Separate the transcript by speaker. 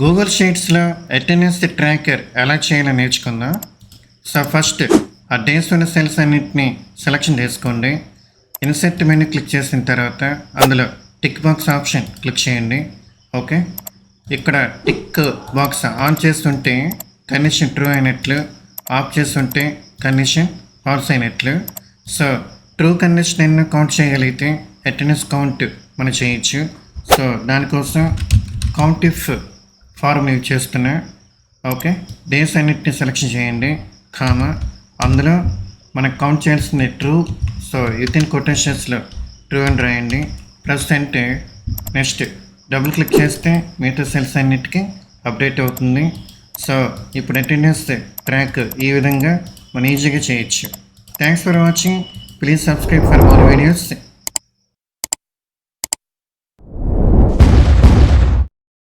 Speaker 1: Google షీట్స్లో attendance tracker ఎలా చేయాలో నేర్చుకుందాం. సో ఫస్ట్ ఆ డేస్ ఉన్న సెల్స్ అన్నింటినీ సెలెక్షన్ చేసుకోండి. ఇన్సెర్ట్ మెనూ క్లిక్ చేసిన తర్వాత అందులో టిక్ బాక్స్ ఆప్షన్ క్లిక్ చేయండి. ఓకే, ఇక్కడ టిక్ బాక్స్ ఆన్ చేస్తుంటే కండిషన్ ట్రూ అయినట్లు, ఆఫ్ చేస్తుంటే కండిషన్ ఫాల్స్ అయినట్లు. సో ట్రూ కండిషన్ ఎన్నో కౌంట్ చేయగలిగితే అటెండెన్స్ కౌంట్ మనం చేయొచ్చు. సో దానికోసం కౌంట్ ఇఫ్ ఫార్ములా యూజ్ చేస్తున్నా. ఓకే, డేస్ అన్నిటిని సెలెక్షన్ చేయండి, కామా అందులో మనకు కౌంట్ చేయాల్సింది ట్రూ. సో వితిన్ కొటేషన్స్లో ట్రూ అని రాయండి. ప్లస్ అంటే నెక్స్ట్ డబుల్ క్లిక్ చేస్తే మిగతా సెల్స్ అన్నిటికీ అప్డేట్ అవుతుంది. సో ఇప్పుడు అటెండెన్స్ ట్రాక్ ఈ విధంగా మనం ఈజీగా చేయొచ్చు. Thanks for watching. Please subscribe for more videos.